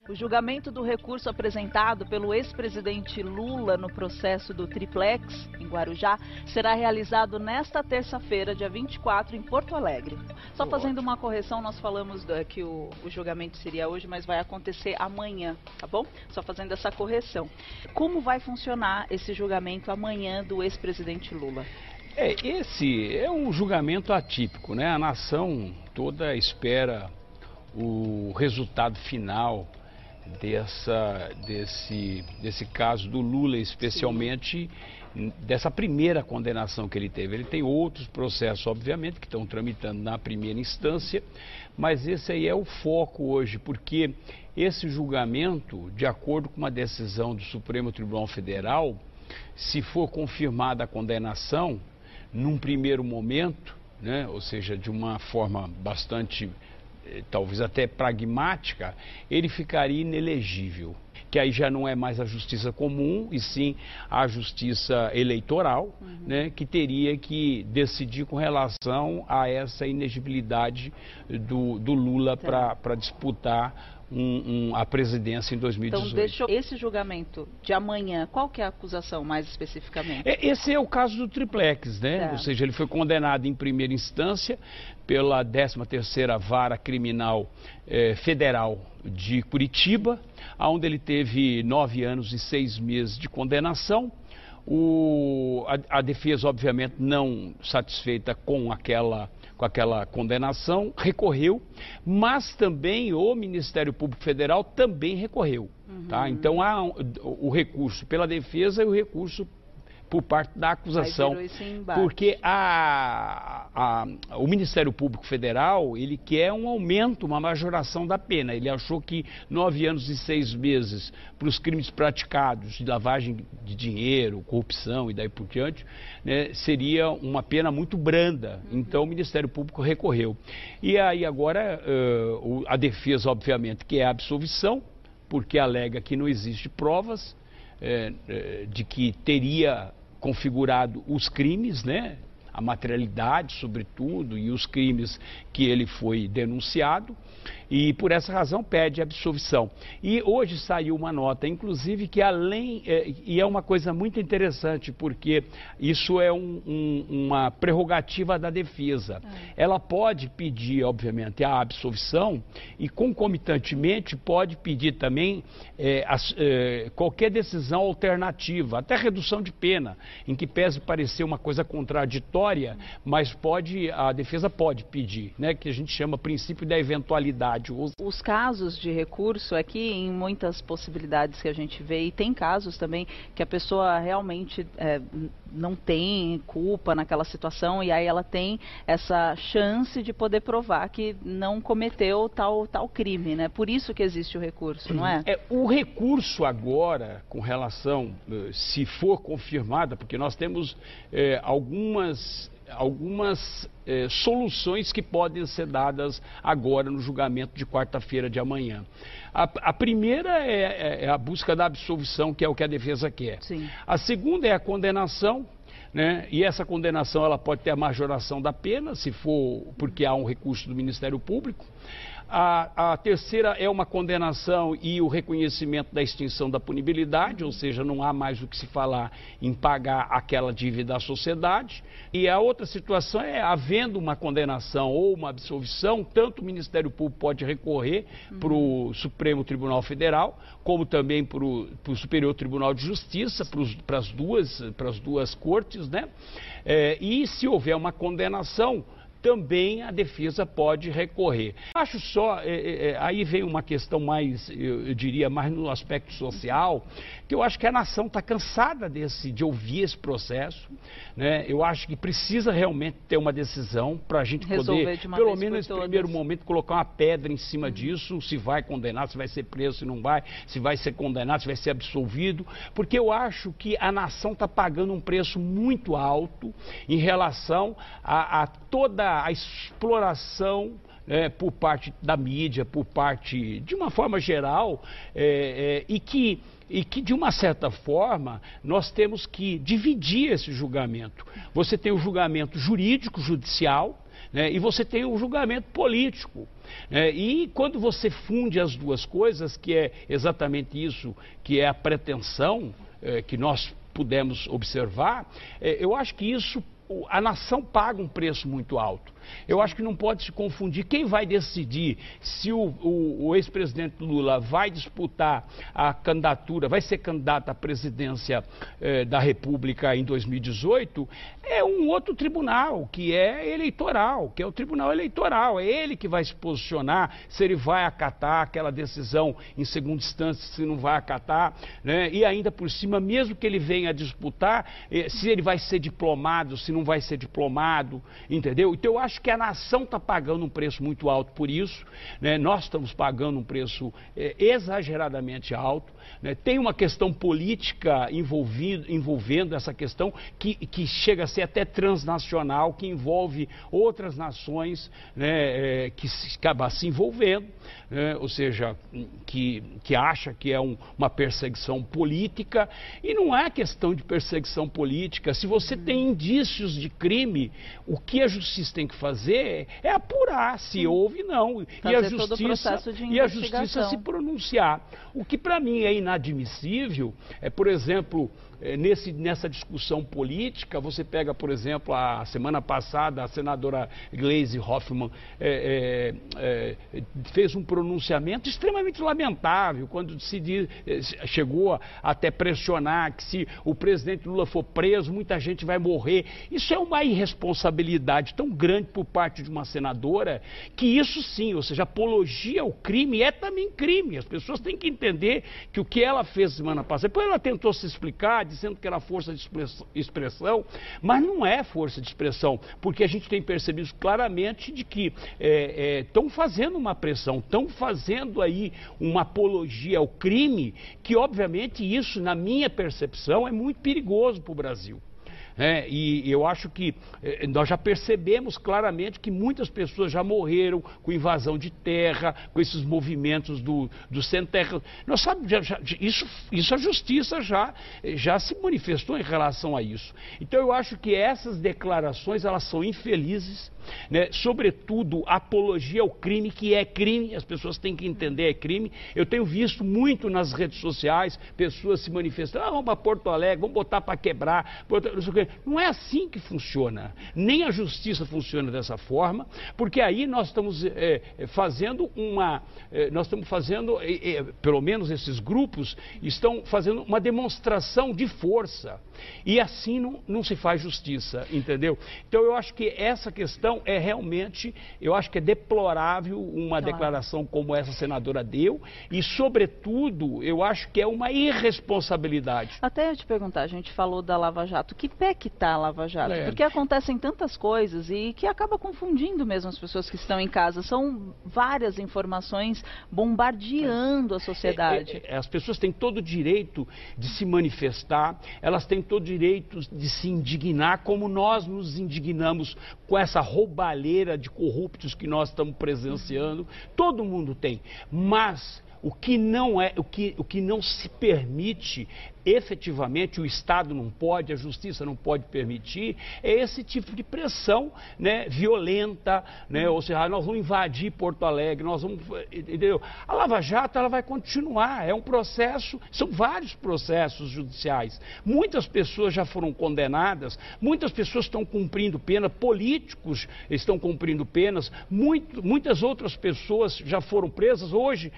O julgamento do recurso apresentado pelo ex-presidente Lula no processo do Triplex, em Guarujá, será realizado nesta terça-feira, dia 24, em Porto Alegre. Só fazendo uma correção, nós falamos que o julgamento seria hoje, mas vai acontecer amanhã, tá bom? Só fazendo essa correção. Como vai funcionar esse julgamento amanhã do ex-presidente Lula? Esse é um julgamento atípico, né? A nação toda espera o resultado final desse caso do Lula, especialmente dessa primeira condenação que ele teve. Ele tem outros processos, obviamente, que estão tramitando na primeira instância, mas esse aí é o foco hoje, porque esse julgamento, de acordo com uma decisão do Supremo Tribunal Federal, se for confirmada a condenação, num primeiro momento, né, ou seja, de uma forma bastante talvez até pragmática, ele ficaria inelegível, que aí já não é mais a justiça comum, e sim a justiça eleitoral, né, que teria que decidir com relação a essa inegibilidade do Lula para disputar a presidência em 2018. Então, esse julgamento de amanhã, qual que é a acusação mais especificamente? Esse é o caso do Triplex, né? Ou seja, ele foi condenado em primeira instância pela 13ª Vara Criminal Federal de Curitiba, onde ele teve 9 anos e 6 meses de condenação. A defesa, obviamente, não satisfeita com aquela condenação, recorreu, mas também o Ministério Público Federal também recorreu. Tá? Então há o recurso pela defesa e o recurso por parte da acusação, porque o Ministério Público Federal, ele quer um aumento, uma majoração da pena. Ele achou que 9 anos e 6 meses para os crimes praticados de lavagem de dinheiro, corrupção e daí por diante, né, seria uma pena muito branda. Então o Ministério Público recorreu. E aí agora a defesa, obviamente, quer a absolvição, porque alega que não existe provas de que teria configurado os crimes, né? A materialidade, sobretudo, e os crimes que ele foi denunciado, e por essa razão pede absolvição. E hoje saiu uma nota, inclusive, que e é uma coisa muito interessante, porque isso é uma prerrogativa da defesa. Ela pode pedir, obviamente, a absolvição e, concomitantemente, pode pedir também qualquer decisão alternativa, até redução de pena, em que pese parecer uma coisa contraditória, mas a defesa pode pedir, né, que a gente chama princípio da eventualidade. Os casos de recurso aqui, em muitas possibilidades que a gente vê, e tem casos também que a pessoa realmente não tem culpa naquela situação, e aí ela tem essa chance de poder provar que não cometeu tal crime, né? Por isso que existe o recurso, não é? O recurso agora, com relação, se for confirmada, porque nós temos algumas soluções que podem ser dadas agora no julgamento de quarta-feira de amanhã. A primeira é a busca da absolvição, que é o que a defesa quer. Sim. A segunda é a condenação, né? E essa condenação ela pode ter a majoração da pena, se for porque há um recurso do Ministério Público. A terceira é uma condenação e o reconhecimento da extinção da punibilidade, ou seja, não há mais o que se falar em pagar aquela dívida à sociedade. E a outra situação é, havendo uma condenação ou uma absolvição, tanto o Ministério Público pode recorrer para o Supremo Tribunal Federal, como também para o Superior Tribunal de Justiça, para as duas cortes, né? E se houver uma condenação, também a defesa pode recorrer. Acho só, aí vem uma questão mais, eu diria, mais no aspecto social, que eu acho que a nação está cansada de ouvir esse processo, né? Eu acho que precisa realmente ter uma decisão para a gente poder, pelo menos nesse primeiro momento, colocar uma pedra em cima disso, se vai condenar, se vai ser preso, se não vai, se vai ser condenado, se vai ser absolvido, porque eu acho que a nação está pagando um preço muito alto em relação a toda a exploração por parte da mídia, por parte, de uma forma geral, e que e que, de uma certa forma, nós temos que dividir esse julgamento. Você tem o julgamento jurídico, judicial, né, e você tem o julgamento político. E quando você funde as duas coisas, que é exatamente isso, que é a pretensão que nós pudemos observar, eu acho que isso, a nação paga um preço muito alto. Eu acho que não pode se confundir. Quem vai decidir se o ex-presidente Lula vai disputar a candidatura, vai ser candidato à presidência da República em 2018, é um outro tribunal, que é eleitoral, que é o Tribunal Eleitoral. É ele que vai se posicionar se ele vai acatar aquela decisão em segunda instância, se não vai acatar, né? E ainda por cima, mesmo que ele venha a disputar, se ele vai ser diplomado, se não vai ser diplomado, entendeu? Então eu acho que a nação está pagando um preço muito alto por isso, né? Nós estamos pagando um preço exageradamente alto, né? Tem uma questão política envolvendo essa questão que chega a ser até transnacional, que envolve outras nações, né? Que acaba se envolvendo, né? Ou seja, que acha que é uma perseguição política, e não é questão de perseguição política. Se você tem indícios de crime, o que a justiça tem que fazer é apurar se houve ou não, e a justiça se pronunciar. O que para mim é inadmissível é, por exemplo, nessa discussão política, você pega, por exemplo, a semana passada, a senadora Gleisi Hoffmann fez um pronunciamento extremamente lamentável, quando chegou até pressionar que se o presidente Lula for preso, muita gente vai morrer. Isso é uma irresponsabilidade tão grande por parte de uma senadora, que isso sim, ou seja, apologia ao crime é também crime. As pessoas têm que entender que o que ela fez semana passada, depois ela tentou se explicar, dizendo que era força de expressão, mas não é força de expressão, porque a gente tem percebido claramente de que estão fazendo uma pressão, estão fazendo aí uma apologia ao crime, que obviamente isso, na minha percepção, é muito perigoso para o Brasil. E eu acho que nós já percebemos claramente que muitas pessoas já morreram com invasão de terra, com esses movimentos do sem terra. Nós sabemos, isso a justiça já se manifestou em relação a isso. Então eu acho que essas declarações, elas são infelizes, né? Sobretudo apologia ao crime, que é crime, as pessoas têm que entender, é crime. Eu tenho visto muito nas redes sociais pessoas se manifestando, vamos para Porto Alegre, vamos botar para quebrar, não é assim que funciona, nem a justiça funciona dessa forma, porque aí nós estamos pelo menos esses grupos estão fazendo uma demonstração de força, e assim não se faz justiça, entendeu? Então eu acho que essa questão é realmente, eu acho que é deplorável uma declaração como essa senadora deu, e sobretudo eu acho que é uma irresponsabilidade. Até eu te perguntar, a gente falou da Lava Jato, que pé que está a Lava Jato? Porque acontecem tantas coisas e que acaba confundindo mesmo as pessoas que estão em casa. São várias informações bombardeando a sociedade. As pessoas têm todo o direito de se manifestar, elas têm todo o direito de se indignar, como nós nos indignamos com essa roubalheira de corruptos que nós estamos presenciando. Todo mundo tem, mas o que não se permite, efetivamente, o Estado não pode, a Justiça não pode permitir, é esse tipo de pressão, né, violenta, né, ou seja, nós vamos invadir Porto Alegre, nós vamos, entendeu? A Lava Jato, ela vai continuar, é um processo, são vários processos judiciais, muitas pessoas já foram condenadas, muitas pessoas estão cumprindo pena, políticos estão cumprindo penas, muitas outras pessoas já foram presas. Hoje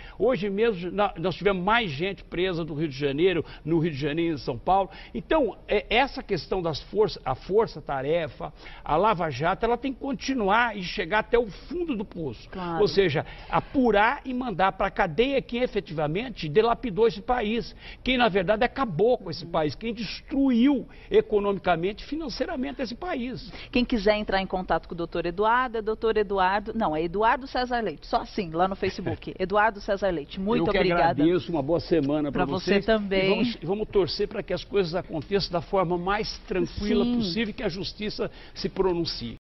mesmo nós tivemos mais gente presa do Rio de Janeiro, no Rio de Janeiro e em São Paulo. Então, essa questão a força-tarefa, a Lava Jato, ela tem que continuar e chegar até o fundo do poço. Claro. Ou seja, apurar e mandar para a cadeia quem efetivamente dilapidou esse país, quem na verdade acabou com esse país, quem destruiu economicamente e financeiramente esse país. Quem quiser entrar em contato com o doutor Eduardo, é Eduardo César Leite, só assim, lá no Facebook, Eduardo César Leite. Muito obrigada. Eu que agradeço, uma boa semana para você também. E vamos torcer para que as coisas aconteçam da forma mais tranquila possível, que a justiça se pronuncie.